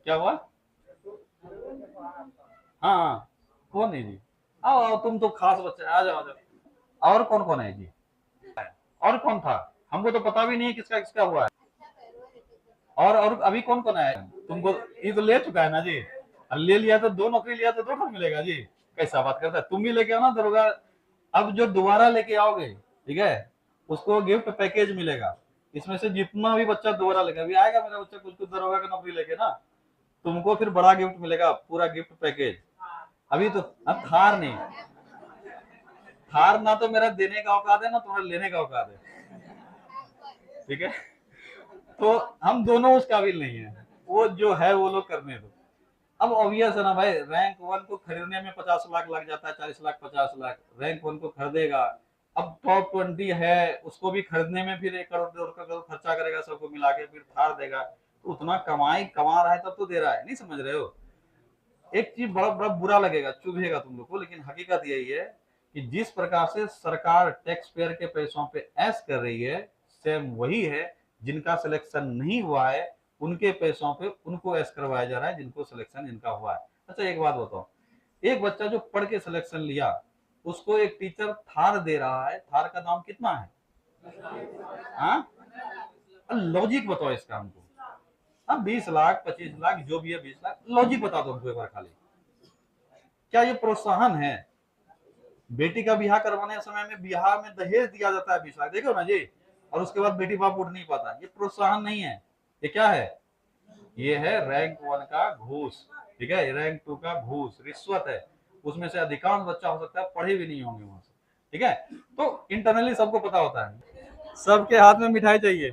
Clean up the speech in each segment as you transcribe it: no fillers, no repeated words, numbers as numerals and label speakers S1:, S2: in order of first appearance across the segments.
S1: क्या हुआ? हाँ हाँ, कौन है जी? आओ आओ, तुम तो खास बच्चे, आ जाओ आ जाओ। और कौन कौन है जी? और कौन था? हमको तो पता भी नहीं है किसका किसका हुआ है। और अभी कौन कौन है? तुमको ये तो ले चुका है ना जी। ले लिया तो दो नौकरी लिया तो दो ठो मिलेगा जी। कैसा बात करता है? तुम भी लेके आओ ना दरोगा। अब जो दोबारा लेके आओगे, ठीक है, उसको गिफ्ट पैकेज मिलेगा। इसमें से जितना भी बच्चा दोबारा लेके अभी आएगा मेरा बच्चा कुछ कुछ दरोगा की नौकरी लेके ना, तुमको फिर बड़ा गिफ्ट मिलेगा, पूरा गिफ्ट पैकेज। अभी तो अब थार नहीं, थार ना तो मेरा देने का औकात है ना तुम्हारा लेने का औकात है। ठीक है, तो हम दोनों उस काबिल नहीं है। वो जो है वो लोग करने दो। अब ऑब्वियस है ना भाई, रैंक वन को खरीदने में 50 लाख लग जाता है, 40 लाख 50 लाख रैंक वन को खरीदेगा। अब टॉप 20 है, उसको भी खरीदने में फिर 1 करोड़ 1.5 करोड़ खर्चा करेगा, सबको मिला के फिर थार देगा। तो उतना कमाई कमा रहा है तब तो दे रहा है, नहीं समझ रहे हो? एक चीज बड़ा बड़ा बुरा लगेगा, चुभेगा तुम लोग को, लेकिन हकीकत यही है कि जिस प्रकार से सरकार टैक्स पेयर के पैसों पे ऐश कर रही है, सेम वही है जिनका सिलेक्शन नहीं हुआ है उनके पैसों पे उनको ऐश करवाया जा रहा है जिनको सिलेक्शन जिनका हुआ है। अच्छा एक बात बताओ, एक बच्चा जो पढ़ के सिलेक्शन लिया, उसको एक टीचर थार दे रहा है, थार का दाम कितना है? हाँ, लॉजिक बताओ इसका हमको। हाँ, 20 लाख 25 लाख जो भी है, 20 लाख, लॉजिक बता दो हमको एक बार खाली। क्या ये प्रोत्साहन है? बेटी का ब्याह करवाने समय में ब्याह में दहेज दिया जाता है 20 लाख, देखो ना जी, और उसके बाद बेटी बाप उठ नहीं पाता, ये प्रोत्साहन नहीं है। ये क्या है? ये है रैंक वन का घूस। ठीक है, रैंक टू का घूस, रिश्वत है। उसमें से अधिकांश बच्चा हो सकता है पढ़े भी नहीं होंगे वहां से। ठीक है, तो इंटरनली सबको पता होता है, सबके हाथ में मिठाई चाहिए,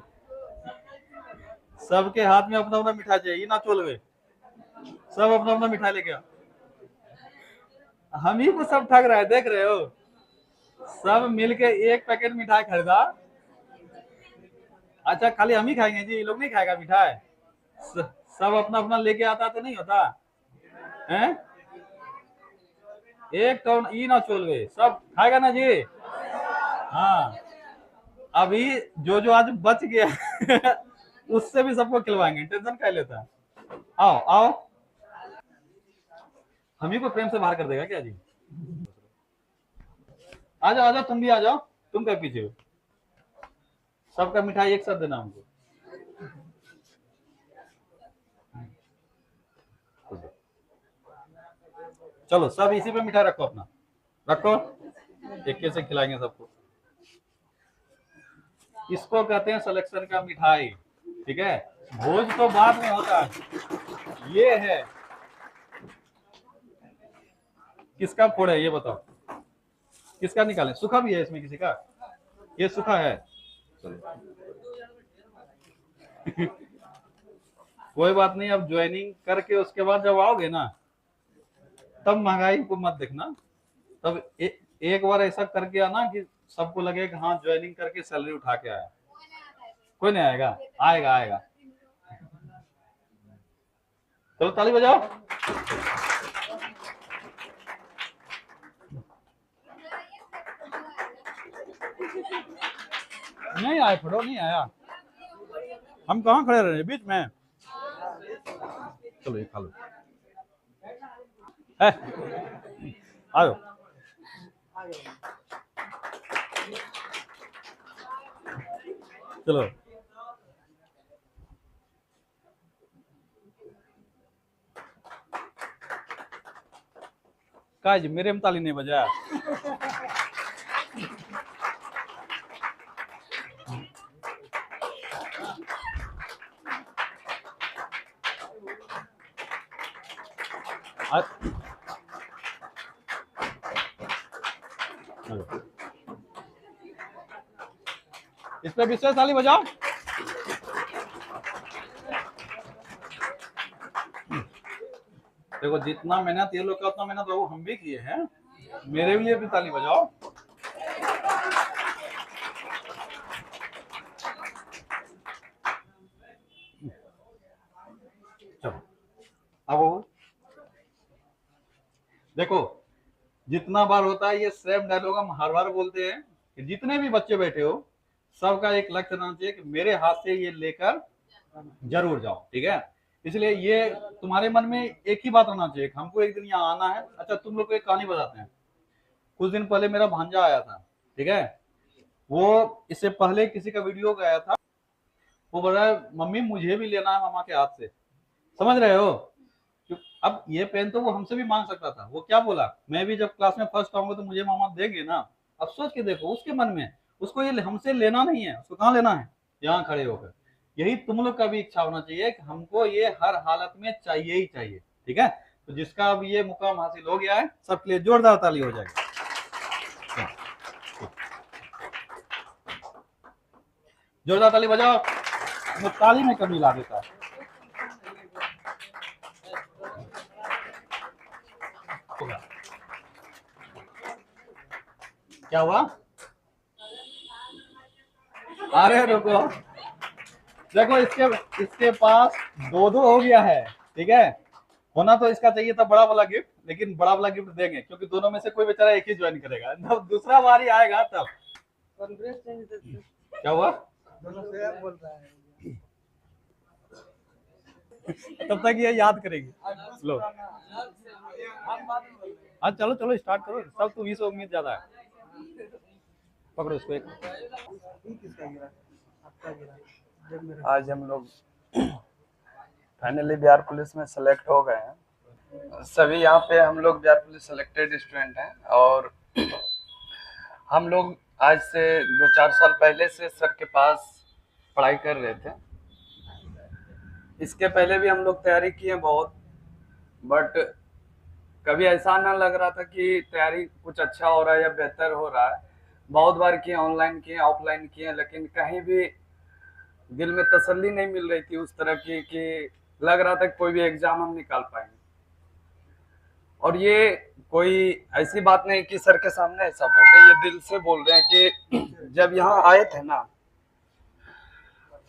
S1: सबके हाथ में अपना अपना मिठाई चाहिए, ना चोलवे, सब अपना अपना मिठाई लेके आओ। हम ही को सब ठग रहा है, देख रहे हो? सब मिलके एक पैकेट मिठाई खरीदा। अच्छा खाली हम ही खाएंगे जी, ये लोग नहीं खाएगा मिठाई? सब अपना अपना लेके आता तो नहीं होता है? एक तो ई ना चोलवे, सब खाएगा ना जी। हाँ, अभी जो जो आज बच गया उससे भी सबको खिलवाएंगे, टेंशन क्या लेता है? आओ आओ, हम ही को प्रेम से बाहर कर देगा क्या जी? आ जाओ आ जाओ, तुम भी आ जाओ। तुम क्या पीछे हो? सबका मिठाई एक साथ देना हमको। चलो सब इसी पे मिठाई रखो अपना, रखो, एक से खिलाएंगे सबको। इसको कहते हैं सिलेक्शन का मिठाई। ठीक है, भोज तो बाद में होता है। ये है, किसका फोड़ है ये बताओ, किसका निकालें? सूखा भी है इसमें किसी का? ये सूखा है, चलो कोई बात नहीं। अब ज्वाइनिंग करके उसके बाद जब आओगे ना, तब महंगाई को मत देखना। तब एक बार ऐसा करके आना कि सबको लगे कि हाँ ज्वाइनिंग करके सैलरी उठा के आया। कोई नहीं आएगा? आएगा आएगा। चलो ताली बजाओ। नहीं आए, फटो नहीं आया। हम कहाँ खड़े रहे बीच में? चलो ये खा लो, आओ। चलो काज मेरे में ताली नहीं बजाया। इस पे विशेष ताली बजाओ। देखो जितना मेहनत ये लोग का उतना मेहनत बाबू हम भी किए हैं, मेरे लिए भी ताली बजाओ। चलो अब देखो, जितना बार होता है ये सेम डायलॉग हम हर बार बोलते हैं कि जितने भी बच्चे बैठे हो सबका एक लक्ष्य होना चाहिए कि मेरे हाथ से ये लेकर जरूर जाओ। ठीक है, इसलिए ये तुम्हारे मन में एक ही बात होना चाहिए, हमको एक दिन यहाँ आना है। अच्छा तुम लोग को एक कहानी बताते हैं। कुछ दिन पहले मेरा भांजा आया था, ठीक है, वो इससे पहले किसी का वीडियो गया था, वो बोल रहा है मम्मी मुझे भी लेना है मामा के हाथ से, समझ रहे हो। अब ये पेन तो वो हमसे भी मांग सकता था, वो क्या बोला, मैं भी जब क्लास में फर्स्ट आऊंगा तो मुझे मामा देंगे ना। अब सोच के देखो उसके मन में, उसको ये हमसे लेना नहीं है, उसको कहाँ लेना है, यहाँ खड़े होकर। यही तुम लोग का भी इच्छा होना चाहिए कि हमको ये हर हालत में चाहिए ही चाहिए, ठीक है। तो जिसका अब ये मुकाम हासिल हो गया है, सबके लिए जोरदार ताली हो जाएगी। जोरदार ताली बजाओ, ताली में कमी ला देता है। क्या हुआ, अरे रुको, देखो इसके पास दो हो गया है, ठीक है। होना तो इसका चाहिए था बड़ा वाला गिफ्ट, लेकिन बड़ा वाला गिफ्ट देंगे क्योंकि दोनों में से कोई बेचारा एक ही ज्वाइन करेगा, जब दूसरा बारी आएगा तब। क्या हुआ, दोनों से बोल रहा है तब तक ये याद करेगी। लो हाँ चलो चलो स्टार्ट करो, सब तुम्ही से उम्मीद ज्यादा है। पकड़ो इसको एक।
S2: आज हम लोग फाइनली बिहार पुलिस में सेलेक्ट हो गए हैं। सभी यहाँ पे हम लोग बिहार पुलिस सेलेक्टेड स्टूडेंट हैं और हम लोग आज से 2-4 साल पहले से सर के पास पढ़ाई कर रहे थे। इसके पहले भी हम लोग तैयारी किए बहुत, बट कभी ऐसा ना लग रहा था कि तैयारी कुछ अच्छा हो रहा है या बेहतर हो रहा है। बहुत बार किए, ऑनलाइन किए, ऑफलाइन किए, लेकिन कहीं भी दिल में तसल्ली नहीं मिल रही थी उस तरह की कि लग रहा था कि कोई भी एग्जाम हम निकाल पाएंगे। और ये कोई ऐसी बात नहीं कि सर के सामने ऐसा बोल रहे हैं, ये दिल से बोल रहे हैं कि जब यहाँ आए थे ना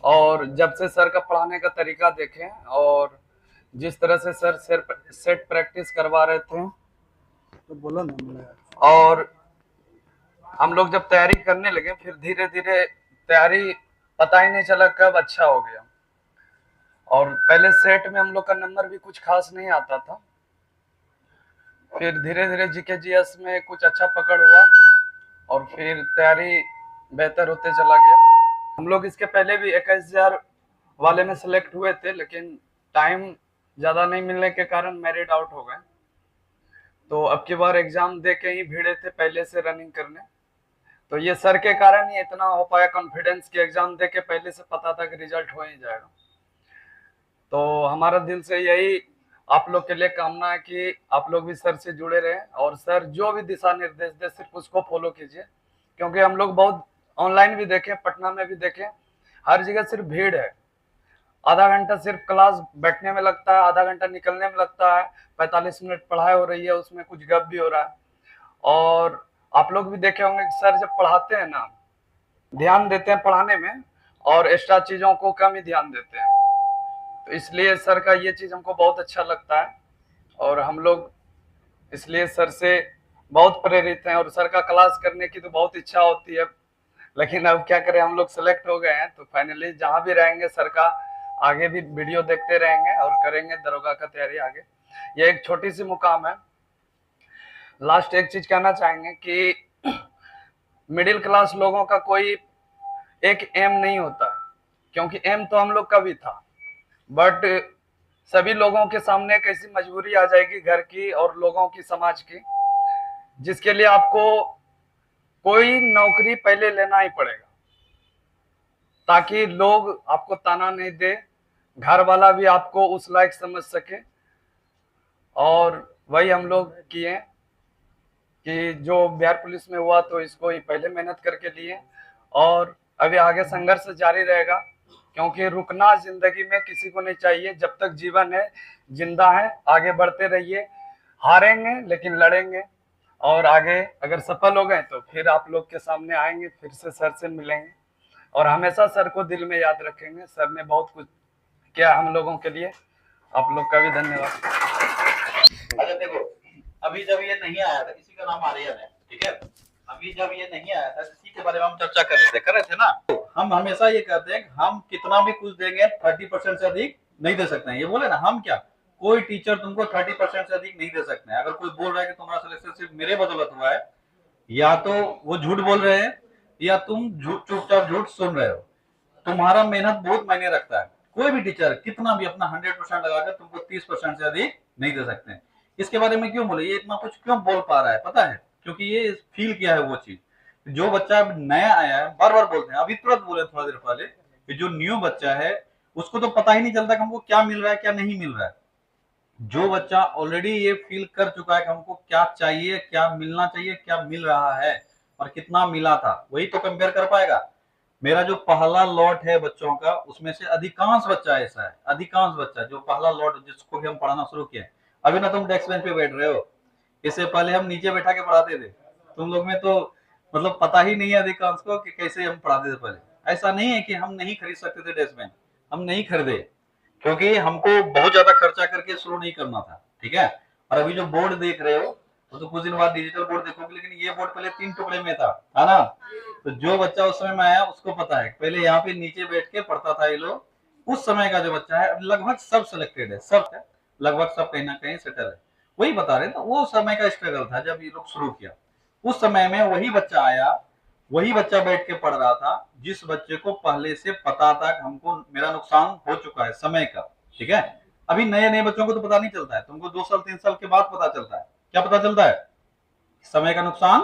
S2: और जब से सर का पढ़ाने का तरीका देखें और जिस तरह से सर सेट प्रैक्टिस करवा रहे थे
S3: तो बोलो ना,
S2: और हम लोग जब तैयारी करने लगे फिर धीरे धीरे तैयारी पता ही नहीं चला कब अच्छा हो गया। और पहले सेट में हम लोग का नंबर भी कुछ खास नहीं आता था, फिर धीरे धीरे जीके जीएस में कुछ अच्छा पकड़ हुआ और फिर तैयारी बेहतर होते चला गया। हम लोग इसके पहले भी 21,000 वाले में सेलेक्ट हुए थे, लेकिन टाइम ज़्यादा नहीं मिलने के कारण मेरिट आउट हो गए। तो अब की बार एग्जाम दे के ही भिड़े थे पहले से रनिंग करने, तो ये सर के कारण ही इतना हो पाया कॉन्फिडेंस कि एग्जाम दे के पहले से पता था कि रिजल्ट हो ही जाएगा। तो हमारा दिल से यही आप लोग के लिए कामना है कि आप लोग भी सर से जुड़े रहें और सर जो भी दिशा निर्देश दे सिर्फ उसको फॉलो कीजिए, क्योंकि हम लोग बहुत ऑनलाइन भी देखें, पटना में भी देखें, हर जगह सिर्फ भीड़ है। आधा घंटा सिर्फ क्लास बैठने में लगता है, आधा घंटा निकलने में लगता है, 45 मिनट पढ़ाई हो रही है, उसमें कुछ गप भी हो रहा है। और आप लोग भी देखे होंगे कि सर जब पढ़ाते हैं ना, ध्यान देते हैं पढ़ाने में और एक्स्ट्रा चीजों को कम ही ध्यान देते हैं। तो इसलिए सर का ये चीज हमको बहुत अच्छा लगता है और हम लोग इसलिए सर से बहुत प्रेरित हैं और सर का क्लास करने की तो बहुत इच्छा होती है, लेकिन अब क्या करें, हम लोग सेलेक्ट हो गए हैं तो फाइनली जहां भी रहेंगे सर का आगे भी वीडियो देखते रहेंगे और करेंगे दरोगा का तैयारी आगे। ये एक छोटी सी मुकाम है। लास्ट एक चीज कहना चाहेंगे कि मिडिल क्लास लोगों का कोई एक एम नहीं होता, क्योंकि एम तो हम लोग का भी था, बट सभी लोगों के सामने एक ऐसी मजबूरी आ जाएगी घर की और लोगों की, समाज की, जिसके लिए आपको कोई नौकरी पहले लेना ही पड़ेगा ताकि लोग आपको ताना नहीं दे, घर वाला भी आपको उस लायक समझ सके। और वही हम लोग किए कि जो बिहार पुलिस में हुआ तो इसको ही पहले मेहनत करके लिए और अभी आगे संघर्ष जारी रहेगा, क्योंकि रुकना जिंदगी में किसी को नहीं चाहिए। जब तक जीवन है, जिंदा है, आगे बढ़ते रहिए, हारेंगे लेकिन लड़ेंगे और आगे अगर सफल हो गए तो फिर आप लोग के सामने आएंगे, फिर से सर से मिलेंगे और हमेशा सर को दिल में याद रखेंगे। सर ने बहुत कुछ किया हम लोगों के लिए, आप लोग का भी धन्यवाद।
S1: अच्छा देखो, अभी जब ये नहीं आया था, किसी का नाम आर्यन है, ठीक है, अभी जब ये नहीं आया था इसी के बारे में हम चर्चा कर रहे थे ना। तो हम हमेशा ये कहते हैं कि हम कितना भी कुछ देंगे 30% से अधिक नहीं दे सकते हैं। ये बोले ना, हम क्या, कोई टीचर तुमको 30% से अधिक नहीं दे सकते हैं। अगर कोई बोल रहा है कि तुम्हारा सिलेक्शन सिर्फ मेरे बदौलत हुआ है, या तो वो झूठ बोल रहे हैं, या तुम चुपचाप झूठ सुन रहे हो। तुम्हारा मेहनत बहुत मायने रखता है। कोई भी टीचर कितना भी अपना 100% लगाकर तुमको 30% से अधिक नहीं दे सकते हैं। इसके बारे में क्यों बोले, ये इतना कुछ क्यों बोल पा रहा है पता है, क्योंकि ये फील किया है वो चीज। जो बच्चा नया आया है, बार बार बोलते हैं, अभी तुरंत बोले थोड़ा देर पहले कि जो न्यू बच्चा है उसको तो पता ही नहीं चलता कि हमको क्या मिल रहा है क्या नहीं मिल रहा है। जो बच्चा ऑलरेडी ये फील कर चुका है कि हमको क्या चाहिए, क्या मिलना चाहिए, क्या मिल रहा है और कितना मिला था, वही तो कंपेयर कर पाएगा। मेरा जो पहला लॉट है बच्चों का, उसमें से अधिकांश बच्चा ऐसा है, अधिकांश बच्चा जो पहला लॉट जिसको भी हम पढ़ाना शुरू किए। अभी ना तुम डेस्क बेंच पे बैठ रहे हो, इससे पहले हम नीचे बैठा के पढ़ाते थे। तुम लोग में तो मतलब पता ही नहीं है अधिकांश को कि कैसे हम पढ़ाते थे पहले। ऐसा नहीं है कि हम नहीं खरीद सकते थे डेस्क बेंच, हम नहीं खरीदे क्योंकि हमको बहुत ज्यादा खर्चा करके शुरू नहीं करना था, ठीक है। और अभी जो बोर्ड देख रहे हो वो तो कुछ दिन बाद डिजिटल बोर्ड देखोगे, लेकिन ये बोर्ड पहले 3 टुकड़े में था, है ना। तो जो बच्चा उस समय में आया उसको पता है, पहले यहाँ पे नीचे बैठ के पढ़ता था ये लोग। उस समय का जो बच्चा है लगभग सब सिलेक्टेड है, सब है, लगभग सब कहीं ना कहीं सेटल है। वही बता रहे थे, वो समय का स्ट्रगल था जब ये लोग शुरू किया। उस समय में वही बच्चा आया, वही बच्चा बैठ के पढ़ रहा था जिस बच्चे को पहले से पता था कि हमको मेरा नुकसान हो चुका है समय का, ठीक है। अभी नए नए बच्चों को तो पता नहीं चलता है, तुमको 2 साल 3 साल के बाद पता चलता है। क्या पता चलता है, समय का नुकसान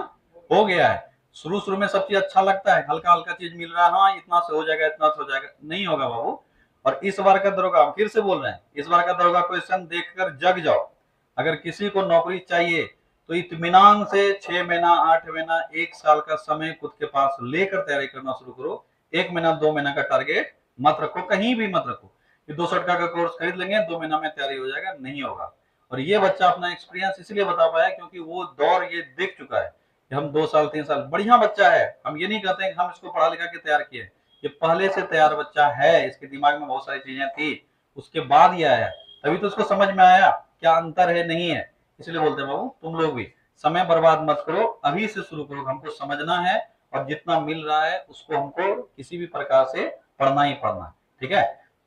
S1: हो गया है। शुरू शुरू में सब चीज अच्छा लगता है, हल्का हल्का चीज मिल रहा है, हाँ इतना से हो जाएगा, इतना से हो जाएगा, नहीं होगा बाबू। और इस बार का दरोगा, हम फिर से बोल रहे हैं, इस बार का दरोगा क्वेश्चन देखकर जग जाओ। अगर किसी को नौकरी चाहिए तो इत्मीनान से 6 महीना 8 महीना 1 साल का समय खुद के पास लेकर तैयारी करना शुरू करो। 1 महीना 2 महीना का टारगेट मत रखो, कहीं भी मत रखो कि 200 टका का कोर्स खरीद लेंगे 2 महीना में तैयारी हो जाएगा, नहीं होगा। और ये बच्चा अपना एक्सपीरियंस इसलिए बता पाया क्योंकि वो दौर ये देख चुका है कि हम 2 साल 3 साल, बढ़िया बच्चा है, हम ये नहीं कहते हैं कि हम इसको पढ़ा लिखा के तैयार किए, ये पहले से तैयार बच्चा है, इसके दिमाग में बहुत सारी चीजें थी, उसके बाद ये आया, तभी तो उसको समझ में आया क्या अंतर है नहीं है। इसलिए बोलते हैं बाबू तुम लोग भी समय बर्बाद मत करो, अभी से शुरू करो, हमको समझना है और जितना मिल रहा है उसको हमको किसी भी प्रकार से पढ़ना ही पढ़ना है, ठीक है।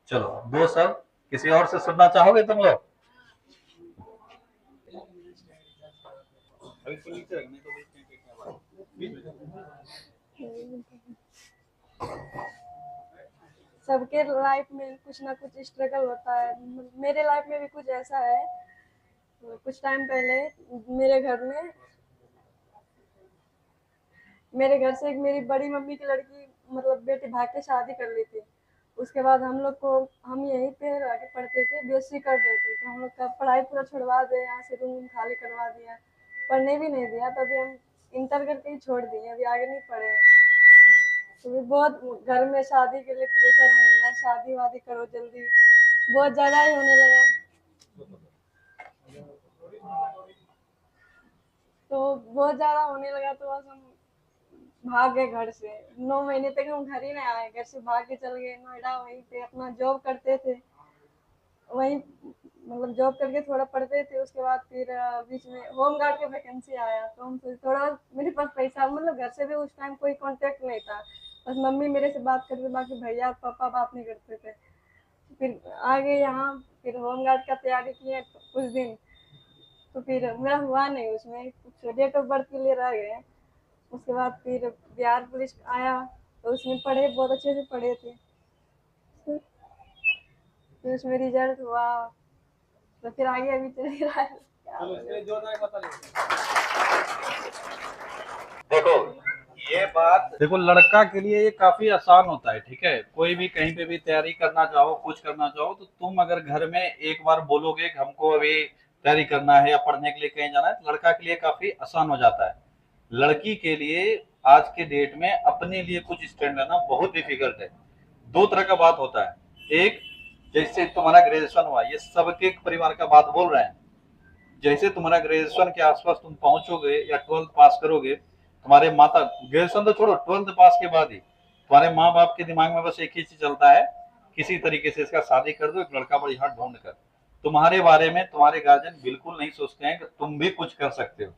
S1: चलो 2 सब किसी और से सुनना चाहोगे तुम लोग? अभी तो नीचे रखने तो
S4: सबके लाइफ में कुछ ना कुछ स्ट्रगल होता है। मेरे लाइफ में भी कुछ ऐसा है। कुछ टाइम पहले मेरे घर से एक मेरी बड़ी मम्मी की लड़की मतलब बेटी भाग के शादी कर ली थी। उसके बाद हम यहीं पे रह के पढ़ते थे, बीएससी कर रहे थे, तो हम लोग का पढ़ाई पूरा छुड़वा दिया, यहाँ से रूम खाली करवा दिया, पढ़ने भी नहीं दिया। तभी हम इंटर करके ही छोड़ दिए, अभी आगे नहीं पढ़े हैं। तो बहुत घर में शादी के लिए प्रेशर होने लगा, शादी वादी करो जल्दी, बहुत ज्यादा ही होने लगा। तो बहुत ज्यादा होने लगा तो बस हम भाग गए घर से। 9 महीने तक हम घर ही नहीं आए, घर से भाग के चल गए नोएडा, वहीं पे अपना जॉब करते थे, वहीं मतलब जॉब करके थोड़ा पढ़ते थे। उसके बाद फिर बीच में होम गार्ड का वैकेंसी आया, तो हम थोड़ा, मेरे पास पैसा, मतलब घर से भी उस टाइम कोई कांटेक्ट नहीं था, बस मम्मी मेरे से बात करते, बाकी भैया पापा बात नहीं करते थे। फिर आ गए यहाँ, फिर होम गार्ड का तैयारी किए कुछ दिन, तो फिर मेरा हुआ नहीं, उसमें कुछ डेट ऑफ बर्थ के लिए रह गए। उसके बाद फिर बिहार पुलिस आया, तो उसमें पढ़े, बहुत अच्छे से पढ़े थे, फिर उसमें रिजल्ट हुआ, तो फिर आगे अभी चल ही रहा है।
S1: देखो ये बात, देखो लड़का के लिए ये काफी आसान होता है, ठीक है। कोई भी कहीं पे भी तैयारी करना चाहो, कुछ करना चाहो, तो तुम अगर घर में एक बार बोलोगे कि हमको अभी तैयारी करना है या पढ़ने के लिए कहीं जाना है, तो लड़का के लिए काफी आसान हो जाता है। लड़की के लिए आज के डेट में अपने लिए कुछ स्टैंड लेना बहुत डिफिकल्ट है। 2 तरह का बात होता है। एक, जैसे तुम्हारा ग्रेजुएशन हुआ, ये सबके परिवार का बात बोल रहे हैं, जैसे तुम्हारा ग्रेजुएशन के आसपास तुम पहुंचोगे या 12th पास करोगे, तुम्हारे माता, ग्रेजुएशन तो छोड़ो, 12th पास के बाद ही तुम्हारे माँ बाप के दिमाग में बस एक ही चीज चलता है, किसी तरीके से इसका शादी कर दो, एक लड़का बढ़िया ढूंढ कर। तुम्हारे बारे में तुम्हारे गार्जियन बिल्कुल नहीं सोचते हैं कि तुम भी कुछ कर सकते हो।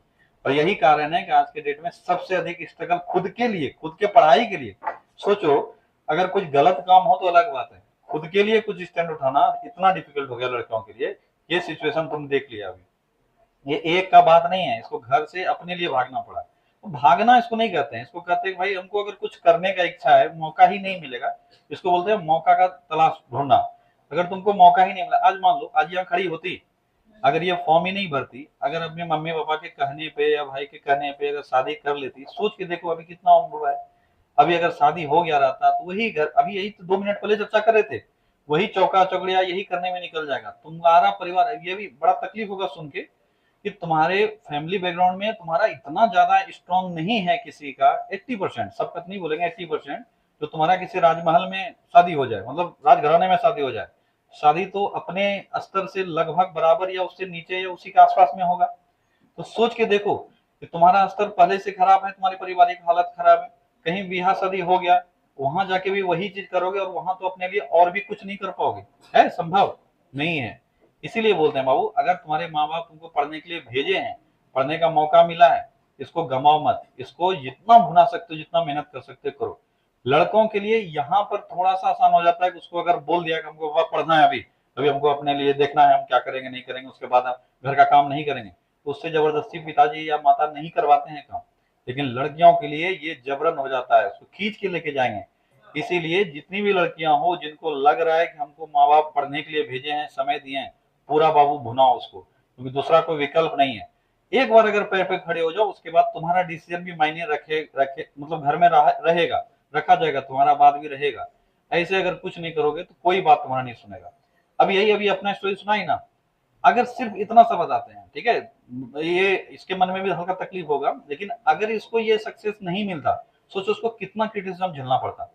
S1: और यही कारण है कि आज के डेट में सबसे अधिक स्ट्रगल खुद के लिए, खुद के पढ़ाई के लिए। सोचो, अगर कुछ गलत काम हो तो अलग बात है, खुद के लिए कुछ स्टैंड उठाना इतना डिफिकल्ट हो गया लड़कियों के लिए। ये सिचुएशन तुम देख लिया अभी, ये एक का बात नहीं है, इसको घर से अपने लिए भागना पड़ा। तो भागना इसको नहीं कहते हैं, इसको कहते हैं भाई हमको अगर कुछ करने का इच्छा है, मौका ही नहीं मिलेगा, इसको बोलते हैं मौका का तलाश ढूंढना। अगर तुमको मौका ही नहीं मिला, आज मान लो आज यहाँ खड़ी होती, अगर ये फॉर्म ही नहीं भरती, अगर अपने मम्मी पापा के कहने पे या भाई के कहने पे अगर शादी कर लेती, सोच के देखो अभी कितना उम्र हुआ है। अभी अगर शादी हो गया रहता तो वही घर, अभी यही तो 2 मिनट पहले चर्चा कर रहे थे, वही चौका चौगड़िया यही करने में निकल जाएगा तुम्हारा परिवार। ये भी बड़ा तकलीफ होगा सुन के कि तुम्हारे फैमिली बैकग्राउंड में तुम्हारा इतना ज्यादा स्ट्रांग नहीं है किसी का, 80%, सब तक नहीं बोलेंगे 80%, जो तुम्हारा किसी राजमहल में शादी हो जाए, मतलब राजघराने में शादी हो जाए। शादी तो अपने स्तर से लगभग बराबर या उससे नीचे या उसी के आसपास में होगा। तो सोच के देखो कि तुम्हारा स्तर पहले से खराब है, तुम्हारी पारिवारिक हालत खराब है, कहीं ब्याह शादी हो गया, वहां जाके भी वही चीज करोगे और वहां तो अपने लिए और भी कुछ नहीं कर पाओगे, है संभव नहीं है। इसीलिए बोलते हैं बाबू, अगर तुम्हारे माँ बाप तुमको पढ़ने के लिए भेजे हैं, पढ़ने का मौका मिला है, इसको गमाओ मत, इसको जितना भुना सकते हो, जितना मेहनत कर सकते हो करो। लड़कों के लिए यहाँ पर थोड़ा सा आसान हो जाता है कि उसको अगर बोल दिया कि हमको वह पढ़ना है, अभी अभी हमको अपने लिए देखना है, हम क्या करेंगे नहीं करेंगे, उसके बाद हम घर का काम नहीं करेंगे, तो उससे जबरदस्ती पिताजी या माता नहीं करवाते हैं काम। लेकिन लड़कियों के लिए ये जबरन हो जाता है, उसको खींच के लेके जाएंगे। इसीलिए जितनी भी लड़कियां हो जिनको लग रहा है कि हमको माँ बाप पढ़ने के लिए भेजे हैं, समय दिए हैं, पूरा बाबू भुनाओ उसको, क्योंकि दूसरा कोई विकल्प नहीं है। एक बार अगर पैर पे खड़े हो जाओ, उसके बाद तुम्हारा डिसीजन भी मायने रखे रखे मतलब घर में रहेगा, रखा जाएगा, तुम्हारा बात भी रहेगा। ऐसे अगर कुछ नहीं करोगे तो कोई बात तुम्हारा नहीं सुनेगा। अब यही अभी अपना स्टोरी सुनाई ना, अगर सिर्फ इतना सा बताते हैं, ठीक है, ये इसके मन में भी हल्का तकलीफ होगा, लेकिन अगर इसको ये सक्सेस नहीं मिलता, सोचो उसको कितना क्रिटिसिज्म झेलना पड़ता।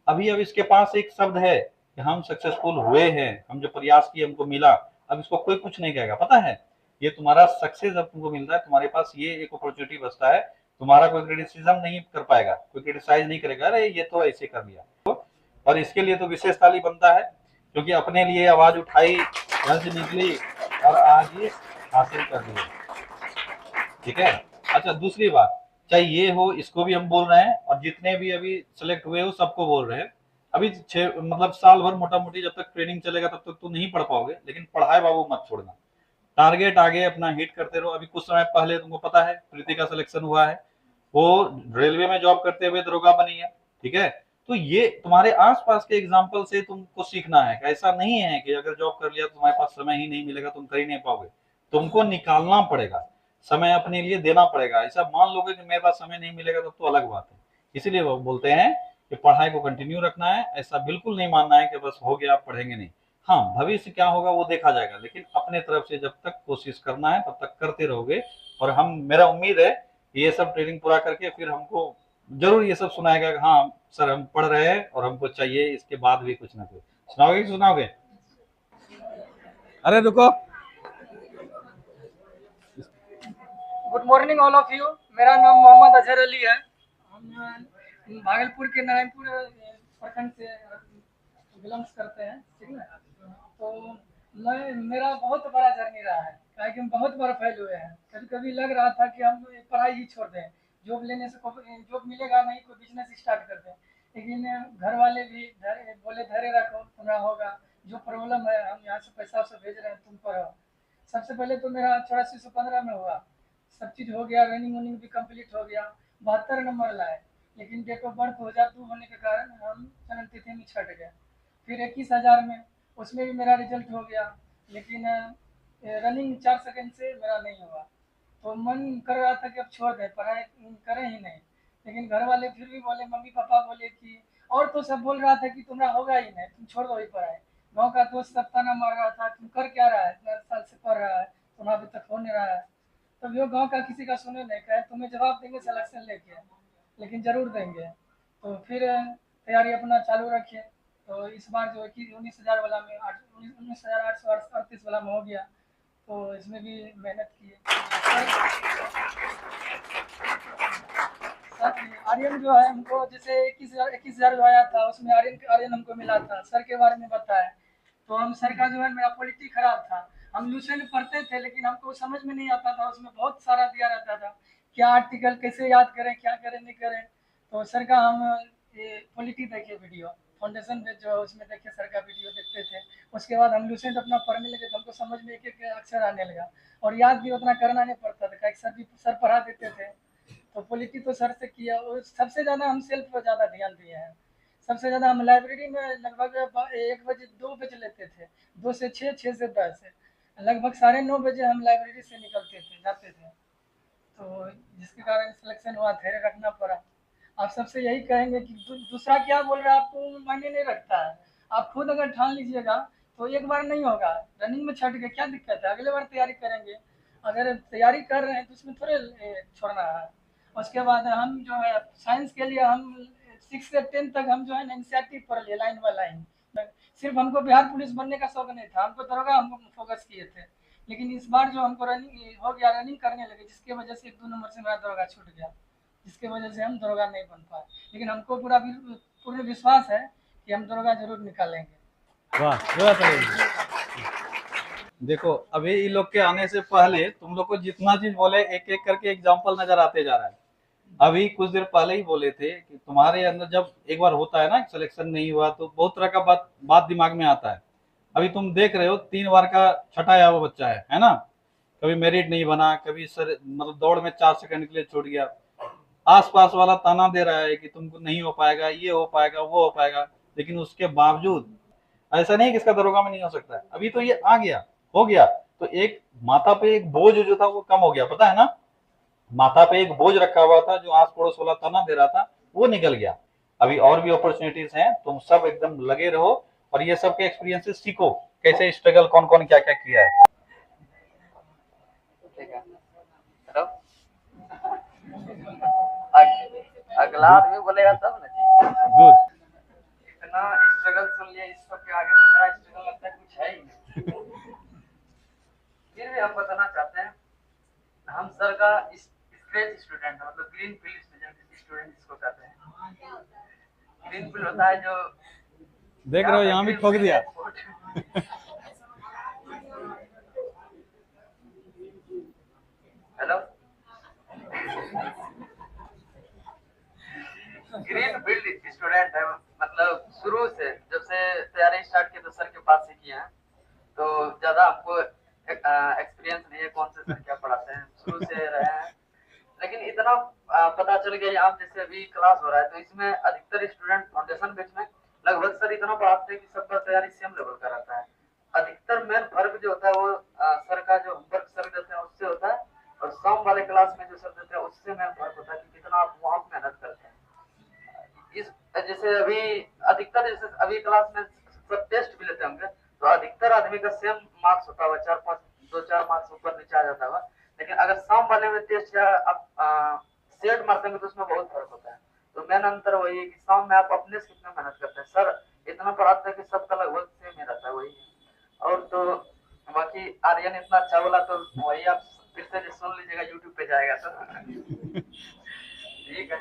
S1: अभी अब इसके पास एक शब्द है कि हम सक्सेसफुल हुए हैं, हम जो प्रयास किए हमको मिला, अब इसको कोई कुछ नहीं कहेगा, पता है। ये तुम्हारा सक्सेस अब तुमको मिलता है, तुम्हारे पास ये एक अपॉर्चुनिटी बचता है, तुम्हारा कोई क्रिटिसिज्म नहीं कर पाएगा, कोई क्रिटिसाइज नहीं करेगा, अरे ये तो ऐसे कर लिया। और इसके लिए तो विशेष ताली बनता है, क्योंकि अपने लिए आवाज उठाई, घर से निकली और आज ये हासिल कर लिया, ठीक है। अच्छा दूसरी बात, चाहे ये हो, इसको भी हम बोल रहे हैं, और जितने भी अभी सिलेक्ट हुए हो सबको बोल रहे हैं, अभी मतलब साल भर मोटा मोटी जब तक ट्रेनिंग चलेगा तब तक तो नहीं पढ़ पाओगे, लेकिन पढ़ाई बाबू मत छोड़ना, टारगेट आगे अपना हिट करते रहो। अभी कुछ समय पहले तुमको पता है प्रीति का सिलेक्शन हुआ है, वो रेलवे में जॉब करते हुए दरोगा बनी है, ठीक है। तो ये तुम्हारे आसपास के एग्जाम्पल से तुमको सीखना है, ऐसा नहीं है कि अगर जॉब कर लिया तो तुम्हारे पास समय ही नहीं मिलेगा, तुम कर ही नहीं पाओगे, तुमको निकालना पड़ेगा, समय अपने लिए देना पड़ेगा। ऐसा मान लोगे कि मेरे पास समय नहीं मिलेगा तो अलग बात है। इसीलिए वो बोलते हैं कि पढ़ाई को कंटिन्यू रखना है, ऐसा बिल्कुल नहीं मानना है कि बस हो गया पढ़ेंगे नहीं। हाँ भविष्य क्या होगा वो देखा जाएगा, लेकिन अपने तरफ से जब तक कोशिश करना है तब तक करते रहोगे। और हम, मेरा उम्मीद है ये सब ट्रेनिंग पूरा करके फिर हमको जरूर ये सब सुनाएगा कि हाँ सर हम पढ़ रहे हैं और हमको चाहिए इसके बाद भी कुछ ना कुछ। सुनाओगे कि सुनाओगे?
S3: अरे रुको।
S5: Good morning all of you. मेरा नाम मोहम्मद अजहर अली है। हम भागलपुर के नारायणपुर प्रखंड से बिलोंग्स करते हैं, ठीक है। तो मेरा बहुत बड़ा जर्नी रहा है, क्या कि हम बहुत बार फेल हुए हैं। कभी कभी लग रहा था कि हम पढ़ाई ही छोड़ दें, जॉब लेने से जॉब मिलेगा नहीं, कोई बिजनेस स्टार्ट कर दें। लेकिन घर वाले भी बोले धैर्य रखो, तुम्हारा होगा, जो प्रॉब्लम है हम यहाँ से पैसा से भेज रहे हैं, तुम पढ़ो। सबसे पहले तो मेरा 8415 में हुआ, सब चीज़ हो गया, रनिंग वनिंग भी कंप्लीट हो गया, 72 नंबर लाए। लेकिन डेट ऑफ बर्थ 2002 होने के कारण हम जन्म तिथि में छट गए। फिर 21,000 में, उसमें भी मेरा रिजल्ट हो गया, लेकिन रनिंग 4 सेकंड से मेरा नहीं हुआ। तो मन कर रहा था कि अब छोड़ दें, पढ़ाई करें ही नहीं। लेकिन घर वाले फिर भी बोले, मम्मी पापा बोले कि, और तो सब बोल रहा था कि तुम्हारा होगा ही नहीं, तुम छोड़ दो ही पढ़ाई। गाँव का दोस्त सब ताना मार रहा था, तुम कर क्या रहा है, इतना साल से पढ़ रहा है, तुम्हारा अभी तक हो नहीं रहा है। तब यो गांव का किसी का सुने नहीं, कहे तुम्हें जवाब देंगे सिलेक्शन लेके, लेकिन जरूर देंगे। तो फिर तैयारी अपना चालू रखे। तो इस बार जो 19,000 वाला में 19,838 वाला में हो गया, तो इसमें भी मेहनत की। आर्यन जो है हमको, जैसे 21,000 जो आया था उसमें आर्यन हमको मिला था। सर के बारे में बताया तो हम, सर का जो है मेरा पॉलिटी खराब था, हम लूसेंट पढ़ते थे लेकिन हमको समझ में नहीं आता था, उसमें बहुत सारा दिया रहता था, क्या आर्टिकल कैसे याद करें, क्या करें नहीं करें। तो सर का हम ये पॉलिटी देखिए वीडियो, फाउंडेशन पे जो है उसमें देखिए सर का वीडियो देखते थे। उसके बाद हम लूसेंट अपना पढ़ने लगे तो हमको समझ में एक एक अक्षर आने लगा और याद भी उतना करना नहीं पड़ता था, सर पढ़ा देते थे। तो पॉलिटी तो सर से किया, और सबसे ज़्यादा हम सेल्फ पर ज़्यादा ध्यान दिए हैं। सबसे ज़्यादा हम लाइब्रेरी में लगभग 1 बजे 2 बजे लेते थे, 2 से 6, 6 से 10, लगभग 9:30 बजे हम लाइब्रेरी से निकलते थे, जाते थे। तो जिसके कारण सिलेक्शन हुआ, धैर्य रखना पड़ा। आप सबसे यही कहेंगे कि दूसरा क्या बोल रहा है आपको मायने नहीं रखता है। आप खुद अगर ठान लीजिएगा तो एक बार नहीं होगा, रनिंग में छट गए क्या दिक्कत है, अगले बार तैयारी करेंगे। अगर तैयारी कर रहे हैं तो उसमें थोड़े छोड़ना है। उसके बाद हम जो है साइंस के लिए हम 6 से 10 तक हम जो है एनसीईआरटी पढ़ लिए लाइन बाय लाइन। सिर्फ हमको बिहार पुलिस बनने का शौक नहीं था, हमको दरोगा हमको फोकस किए थे। लेकिन इस बार जो हमको रनिंग हो गया, रनिंग करने लगे, जिसके वजह से 1-2 नंबर से मेरा दरोगा छूट गया, जिसके वजह से हम दरोगा नहीं बन पाए। लेकिन हमको पूर्ण विश्वास है कि हम दरोगा जरूर निकालेंगे।
S1: वाह, बहुत सही। देखो अभी इन लोग के आने से पहले तुम लोग को जितना चीज बोले एक एक करके एग्जाम्पल नजर आते जा रहा है। अभी कुछ देर पहले ही बोले थे कि तुम्हारे अंदर जब एक बार होता है ना सिलेक्शन नहीं हुआ तो बहुत तरह का बात दिमाग में आता है। अभी तुम देख रहे हो 3 बार का छटाया हुआ बच्चा है ना। कभी मेरिट नहीं बना, कभी सर मतलब दौड़ में 4 सेकंड के लिए छूट गया। आसपास वाला ताना दे रहा है कि तुमको नहीं हो पाएगा, ये हो पाएगा, वो हो पाएगा, लेकिन उसके बावजूद ऐसा नहीं कि इसका दरोगा में नहीं हो सकता है। अभी तो ये आ गया, हो गया, तो एक माथा पे एक बोझ जो था वो कम हो गया, पता है ना। माथा पे एक बोझ रखा हुआ था, जो आस पड़ोस वाला ताना दे रहा था, वो निकल गया। अभी और भी अपॉर्चुनिटीज हैं, तुम सब एकदम लगे रहो और ये सब के एक्सपीरियंसेस सीखो, कैसे स्ट्रगल कौन कौन क्या क्या किया है।
S2: हेलो, अगला आदमी बोलेगा तब ना जी।
S1: गुड।
S2: इतना स्ट्रगल सुन लिया, इस सब के आगे तो मेरा स्ट्रगल लगता है कुछ है ही नहीं। फिर भी हम बताना चाहते हैं, हम सर का स्क्रैच स्टूडेंट है, मतलब ग्रीन फील्ड स्टूडेंट जिसको कहते हैं। ग्रीन फील्ड होता है जो,
S1: देख रहे हो यहाँ भी ठोक दिया।
S2: हेलो, ग्रीन फील्ड स्टूडेंट है, मतलब शुरू से जब से तैयारी स्टार्ट की तो सर के पास ही किया है, तो ज्यादा हमको एक्सपीरियंस नहीं है कौन से सर क्या पढ़ाते हैं, शुरू से रहे हैं। लेकिन इतना पता चल गया, यहाँ जैसे अभी क्लास हो रहा है तो इसमें अधिकतर स्टूडेंट फाउंडेशन बैच में लगभग सर इतना पढ़ाते हैं कि सबका तैयारी सेम लेवल का रहता है। अधिकतर मेन फर्क जो होता है वो सर का जो होमवर्क सर देते हैं उससे होता है, और शाम वाले क्लास में जो सर देते हैं उससे मेन फर्क होता है कि कितना आप वहाँ मेहनत करते हैं। इस जैसे अभी अधिकतर जैसे अभी क्लास में सब टेस्ट भी लेते होंगे, तो अधिकतर आदमी का सेम मार्क्स होता है, 4-5 2-4 मार्क्स ऊपर नीचे आ जाता है। लेकिन अगर शाम वाले में टेस्ट या आप सेट मारते हैं तो उसमें बहुत फर्क होता है। तो मेन अंतर वही है कि शाम में आप अपने से कितना मेहनत करते हैं, सर इतना पढ़ाते हैं कि सबका लगभग सेम ही रहता है, वही है। और तो बाकी आर्यन इतना अच्छा बोला तो वही आप फिर से सुन लीजिएगा, यूट्यूब पे जाएगा तो ठीक है।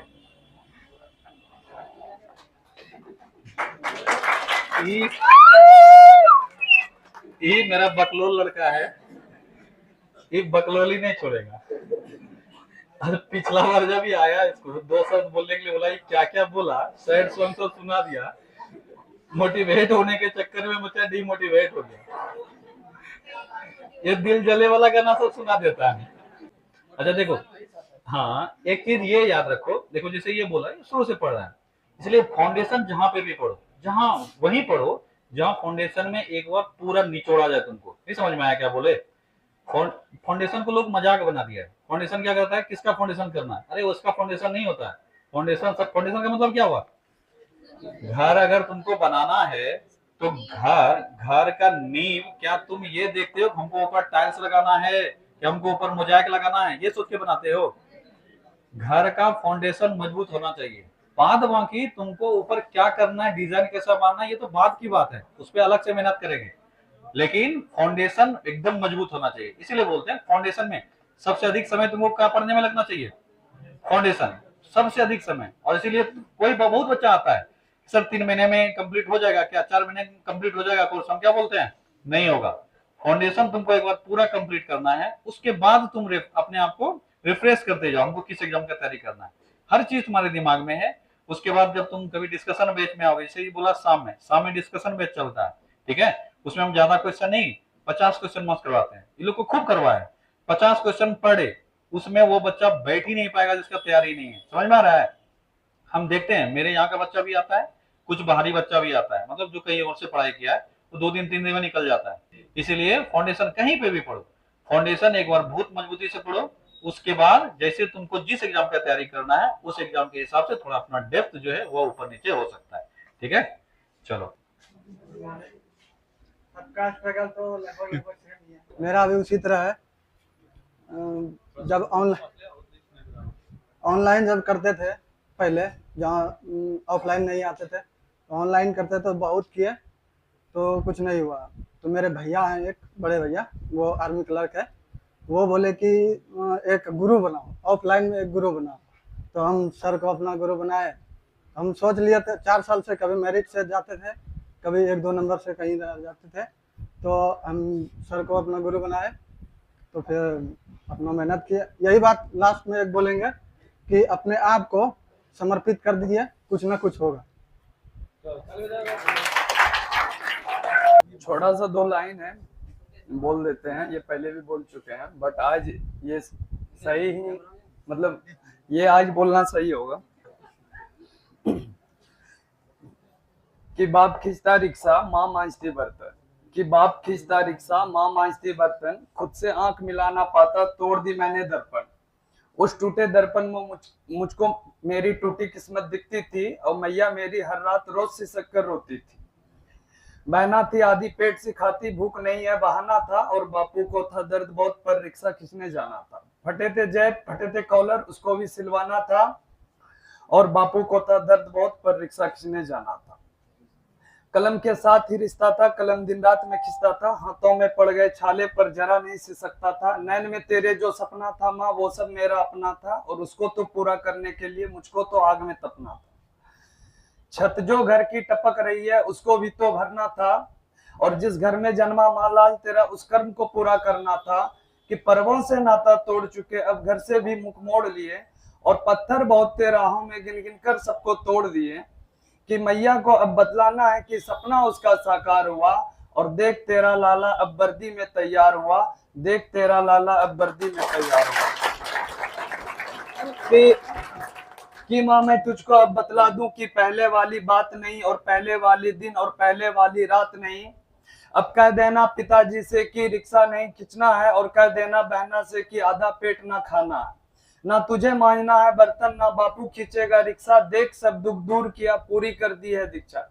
S1: ये मेरा बकलोल लड़का है, ये बकलोल ही नहीं छोड़ेगा। अरे पिछला बार जब ये आया इसको 2 शब्द बोलने के लिए बोला, ये क्या क्या बोला, सैड सॉन्ग तो सुना दिया, मोटिवेट होने के चक्कर में मुझे डिमोटिवेट हो गया। ये दिल जले वाला गाना सब सुना देता है। अच्छा देखो, हाँ एक चीज ये याद रखो, देखो जैसे ये बोला शुरू से पढ़ रहा है, इसलिए फाउंडेशन जहां पे भी पढ़ो, जहां वहीं पढ़ो जहां फाउंडेशन में एक बार पूरा निचोड़ा जाए। तुमको नहीं समझ में आया क्या बोले? फाउंडेशन को लोग मजाक बना दिया है। फाउंडेशन क्या करता है, किसका फाउंडेशन करना है, अरे उसका फाउंडेशन नहीं होता है। फाउंडेशन का मतलब क्या हुआ, घर अगर तुमको बनाना है तो घर का नींव, क्या तुम ये देखते हो हमको ऊपर टाइल्स लगाना है कि हमको ऊपर मोजाइक लगाना है, ये सोच के बनाते हो? घर का फाउंडेशन मजबूत होना चाहिए। बाद बाकी तुमको ऊपर क्या करना है, डिजाइन कैसा मारना है, ये तो बाद की बात है, उस पर अलग से मेहनत करेंगे। लेकिन फाउंडेशन एकदम मजबूत होना चाहिए। इसीलिए बोलते हैं फाउंडेशन में सबसे अधिक समय तुमको क्या पढ़ने में लगना चाहिए, फाउंडेशन सबसे अधिक समय। और इसीलिए कोई बहुत बच्चा आता है, सर 3 महीने में कंप्लीट हो जाएगा क्या, 4 महीने में कंप्लीट हो जाएगा कोर्स, हम क्या बोलते हैं, नहीं होगा। फाउंडेशन तुमको एक बार पूरा कंप्लीट करना है, उसके बाद तुम अपने आप को रिफ्रेश करते जाओ, हमको किस एग्जाम का तैयारी करना है, हर चीज तुम्हारे दिमाग में है। उसके बाद जब तुम कभी डिस्कशन बेच में आओगे, जैसे ये बोला शाम में डिस्कशन बेच चलता है, ठीक है, उसमें हम ज्यादा क्वेश्चन नहीं 50 क्वेश्चन मस्त करवाते हैं, ये लोग को खूब करवाए 50 क्वेश्चन पर डे, उसमें वो बच्चा बैठ ही नहीं पाएगा जिसका तैयारी नहीं है, समझ में आ रहा है। हम देखते हैं मेरे यहाँ का बच्चा भी आता है, कुछ बाहरी बच्चा भी आता है, मतलब जो कहीं और से पढ़ाई किया है, तो 2 दिन 3 दिन में निकल जाता है। इसीलिए फाउंडेशन कहीं पे भी पढ़ो, फाउंडेशन एक बार बहुत मजबूती से पढ़ो, उसके बाद जैसे तुमको जिस एग्जाम का तैयारी करना है उस एग्जाम के हिसाब से थोड़ा अपना डेप्थ जो है वो ऊपर नीचे हो सकता है, ठीक है। चलो
S5: सबका स्ट्रगल तो लगभग सेम ही है।
S3: मेरा भी उसी तरह है। जब ऑनलाइन जब करते थे पहले, जहाँ ऑफलाइन नहीं आते थे, तो ऑनलाइन करते तो बहुत किए, तो कुछ नहीं हुआ। तो मेरे भैया हैं, एक बड़े भैया, वो आर्मी क्लर्क है, वो बोले कि एक गुरु बनाओ, ऑफलाइन में एक गुरु बनाओ। तो हम सर को अपना गुरु बनाए। हम सोच लिए थे 4 साल से, कभी मेरिट से जाते थे, कभी 1-2 नंबर से कहीं जाते थे, तो हम सर को अपना गुरु बनाए। तो फिर अपना मेहनत किया। यही बात लास्ट में एक बोलेंगे कि अपने आप को समर्पित कर दीजिए, कुछ ना कुछ होगा।
S2: छोटा सा 2 लाइन है, बोल देते हैं, ये पहले भी बोल चुके हैं, बट आज ये सही ही, मतलब ये आज बोलना सही होगा कि बाप खींचता रिक्शा, माँ मांझती बर्तन, कि बाप खींचता रिक्शा, माँ मांझती बर्तन, खुद से आंख मिला ना पाता, तोड़ दी मैंने दर्पण। उस टूटे दर्पण में मुझको मेरी टूटी किस्मत दिखती थी, और मैया मेरी हर रात रोज सिसक कर रोती थी। बहना थी आधी पेट से खाती, भूख नहीं है बहाना था, और बापू को था दर्द बहुत पर रिक्शा खींचने जाना था। फटे थे जेब, फटे थे कॉलर, उसको भी सिलवाना था, और बापू को था दर्द बहुत पर रिक्शा खींचने जाना था। कलम के साथ ही रिश्ता था, कलम दिन रात में खिंचता था, हाथों में पड़ गए छाले पर जरा नहीं सी सकता था। नैन में तेरे जो सपना था माँ, वो सब मेरा अपना था, और उसको तो पूरा करने के लिए मुझको तो आग में तपना था। छत जो घर की टपक रही है उसको भी तो भरना था, और जिस घर में जन्मा मालाल तेरा उस कर्म को पूरा करना था, कि पर्वों से नाता तोड़ चुके अब घर से भी मुख मोड़ लिए, और पत्थर बहुत ते राहों में गिन गिन कर सबको तोड़ दिए, कि मैया को अब बतलाना है कि सपना उसका साकार हुआ, और देख तेरा लाला अब वर्दी में तैयार हुआ, देख तेरा लाला अब वर्दी में तैयार हुआ। कि माँ मैं तुझको अब बतला दूं कि पहले वाली बात नहीं, और पहले वाली दिन और पहले वाली रात नहीं। अब कह देना पिताजी से कि रिक्शा नहीं खींचना है, और कह देना बहना से कि आधा पेट ना खाना है। ना तुझे मांझना है बर्तन, ना बापू खींचेगा रिक्शा, देख सब दुख दूर किया, पूरी कर दी है दीक्षा।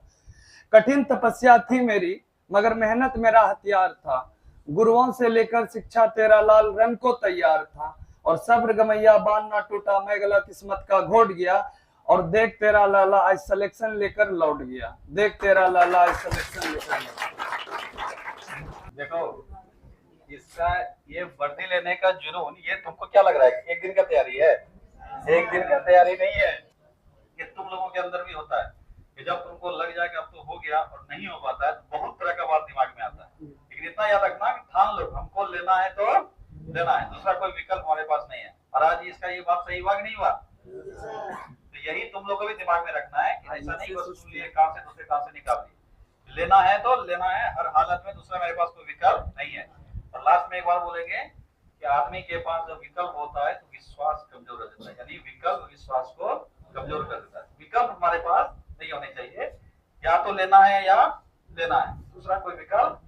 S2: कठिन तपस्या थी मेरी, मगर मेहनत मेरा हथियार था, गुरुओं से लेकर शिक्षा तेरा लाल रन को तैयार था, और सब्र गमैया बांध ना टूटा, मैं गला किस्मत का घोट गया, और देख तेरा लाला आज सिलेक्शन लेकर लौट गया, देख तेरा लाला आज सिलेक्शन लेकर लौट गया।
S1: देखो इसका ये वर्दी लेने का जुनून, ये तुमको क्या लग रहा है एक दिन का तैयारी है? एक दिन का तैयारी नहीं है, ये तुम लोगों के अंदर भी होता है कि जब तुमको लग जाए कि अब तो हो गया और नहीं हो पाता है, तो बहुत तरह का बात दिमाग में आता है। लेकिन इतना याद रखना कि ठान लो हमको लेना है तो लेना है, दूसरा कोई विकल्प हमारे पास नहीं है। और आज इसका ये बात सही हुआ कि नहीं हुआ? तो यही तुम लोगों को भी दिमाग में रखना है कि ऐसा नहीं बस सुन लिए काम से दूसरे काम से निकाल लिए, लेना है तो लेना है हर हालत में, दूसरा मेरे पास कोई विकल्प नहीं है। और लास्ट में एक बार बोलेंगे कि आदमी के पास जब विकल्प होता है तो विश्वास कमजोर हो जाता है, यानी विकल्प विश्वास को कमजोर कर देता है। विकल्प हमारे पास नहीं होने चाहिए, या तो लेना है या लेना है, दूसरा कोई विकल्प